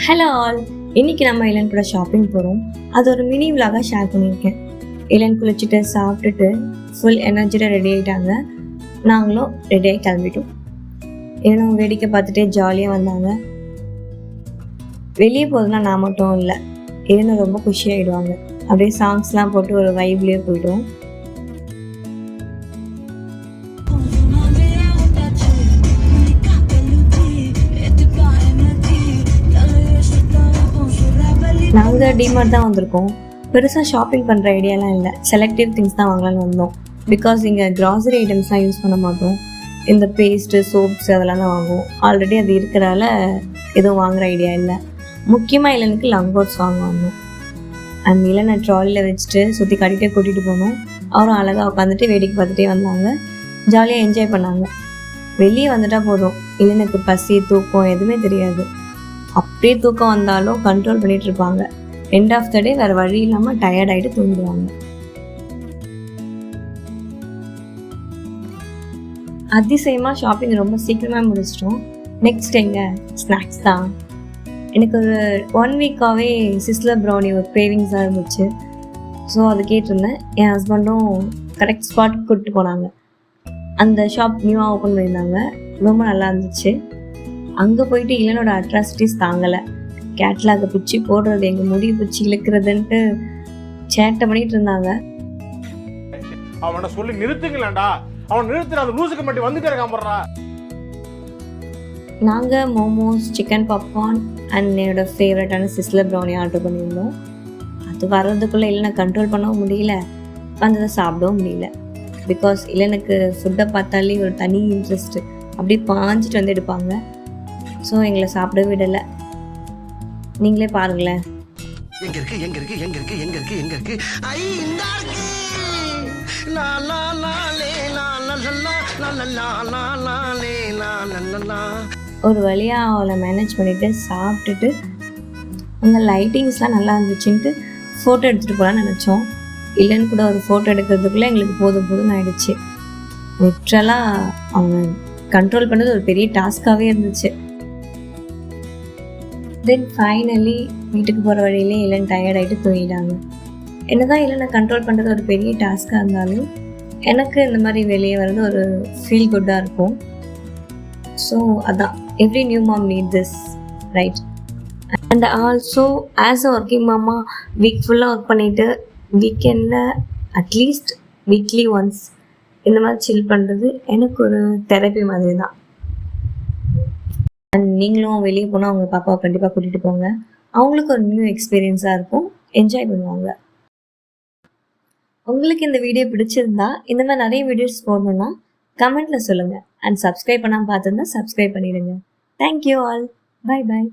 Hello all, இன்னைக்கு நம்ம இளன் கூட ஷாப்பிங் போகிறோம். அது ஒரு மினி விலாகாக ஷேர் பண்ணியிருக்கேன். இளன் குளிச்சுட்டு சாப்பிட்டுட்டு ஃபுல் எனர்ஜியோட ரெடி ஆகிட்டாங்க. நாங்களும் ரெடியாகி கிளம்பிட்டோம். ஏன்னா வேடிக்கை பார்த்துட்டே ஜாலியாக வந்தாங்க. வெளியே போகுதுன்னா நான் மட்டும் இல்லை, ஏன்னு ரொம்ப குஷியாகிடுவாங்க. அப்படியே சாங்ஸ்லாம் போட்டு ஒரு வைப்லேயே போய்டும். நாங்கள் டிமார்ட் தான் வந்திருக்கோம். பெருசாக ஷாப்பிங் பண்ணுற ஐடியாலாம் இல்லை, செலக்டிவ் திங்ஸ் தான் வாங்கலாம்னு வந்தோம். பிகாஸ் இங்கே க்ராசரி ஐட்டம்ஸ்லாம் யூஸ் பண்ண மாட்டோம். இந்த பேஸ்ட்டு, சோப்ஸ் அதெல்லாம் தான் வாங்குவோம். ஆல்ரெடி அது இருக்கிறதால எதுவும் வாங்குகிற ஐடியா இல்லை. முக்கியமாக இளனுக்கு லங்கோட்ஸ் வாங்குவாங்க. அண்ட் இளனை ட்ராலியில் வச்சுட்டு சுற்றி கட்டிகிட்டே கூட்டிகிட்டு போனோம். அவரும் அழகாக உட்காந்துட்டு வேடிக்கை பார்த்துட்டே வந்தாங்க. ஜாலியாக என்ஜாய் பண்ணாங்க. வெளியே வந்துட்டால் போதும், இளனுக்கு பசி தூக்கம் எதுவுமே தெரியாது. அப்படியே தூக்கம் வந்தாலும் கண்ட்ரோல் பண்ணிட்டு இருப்பாங்க. எண்ட் ஆஃப் த டே வேறு வழி இல்லாமல் டயர்ட் ஆகிட்டு தூங்குவாங்க. அதிசயமாக ஷாப்பிங் ரொம்ப சீக்கிரமாக முடிச்சிட்டோம். நெக்ஸ்ட் எங்கே ஸ்நாக்ஸ் தான். எனக்கு ஒரு 1 வீக்காகவே சிஸ்லர் ப்ரௌனி ஒரு கிரேவிங்ஸாக இருந்துச்சு. ஸோ அது கேட்டிருந்தேன். என் ஹஸ்பண்டும் கரெக்ட் ஸ்பாட்டுக்கு கூப்பிட்டு போனாங்க. அந்த ஷாப் நியூவாக ஓப்பன் பண்ணியிருந்தாங்க. ரொம்ப நல்லா இருந்துச்சு. அங்கே போயிட்டு இளனோட அட்ராசிட்டிஸ் தாங்கலை. கேட்லாக பிச்சு போடுறது, எங்கள் முடி பிச்சு இழுக்கிறதுன்ட்டு சேட்டை பண்ணிட்டு இருந்தாங்க. அவனை சொல்லி நிறுத்துங்களேன்டா, அவன் நிறுத்துற அந்த லூசுக்கு மட்டும் வந்துட்டே இருக்காமறா. நாங்கள் மோமோஸ், சிக்கன் பாப்கார்ன் அண்ட் என்னோட ஃபேவரட்டான சிஸ்லர் ப்ரௌனி ஆர்டர் பண்ணியிருந்தோம். அது வர்றதுக்குள்ளே இல்லைனா கண்ட்ரோல் பண்ணவும் முடியல, வந்ததை சாப்பிடவும் முடியல. பிகாஸ் இல்லைனுக்கு ஃபுட்டை பார்த்தாலே ஒரு தனி இன்ட்ரெஸ்ட்டு. அப்படியே பாஞ்சிட்டு வந்து எடுப்பாங்க. ஸோ எங்களை சாப்பிட விடலை. நீங்களே பாருங்களேன். எங்க இருக்கு எங்க இருக்கு எங்க இருக்கு எங்க இருக்கு எங்க இருக்கு ஒரு வழியாக அவளை மேனேஜ் பண்ணிவிட்டு சாப்பிட்டுட்டு அந்த லைட்டிங்ஸ்லாம் நல்லா இருந்துச்சுன்ட்டு ஃபோட்டோ எடுத்துகிட்டு போகலான்னு நினச்சோம். இல்லைன்னு கூட ஒரு ஃபோட்டோ எடுக்கிறதுக்குள்ளே எங்களுக்கு போதும்னு ஆயிடுச்சு. லிட்ரலாக அவங்க கண்ட்ரோல் பண்ணது ஒரு பெரிய டாஸ்காகவே இருந்துச்சு. தென் ஃபைனலி வீட்டுக்கு போகிற வழியிலே இல்லைன்னு டயர்ட் ஆகிட்டு தூங்கிட்டாங்க. என்ன தான் இல்லைன்னா கண்ட்ரோல் பண்ணுறது ஒரு பெரிய டாஸ்காக இருந்தாலும் எனக்கு இந்த மாதிரி வெளியே வர்றது ஒரு ஃபீல் குட்டாக இருக்கும். ஸோ அதான், every new mom need this, right? And also as a working mama week ஃபுல்லாக ஒர்க் பண்ணிவிட்டு வீக்கெண்டில் அட்லீஸ்ட் வீக்லி ஒன்ஸ் இந்த மாதிரி சில் பண்ணுறது எனக்கு ஒரு தெரப்பி மாதிரி தான். அண்ட் நீங்களும் வெளியே போனால் அவங்க பாப்பாவை கண்டிப்பாக கூட்டிகிட்டு போங்க. அவங்களுக்கு ஒரு நியூ எக்ஸ்பீரியன்ஸாக இருக்கும், என்ஜாய் பண்ணுவாங்க. உங்களுக்கு இந்த வீடியோ பிடிச்சிருந்தா இந்த மாதிரி நிறைய வீடியோஸ் போடணுன்னா கமெண்ட்டில் சொல்லுங்கள். அண்ட் சப்ஸ்கிரைப் பண்ணாமல் பார்த்துருந்தா சப்ஸ்கிரைப் பண்ணிவிடுங்க. Thank you all. பை.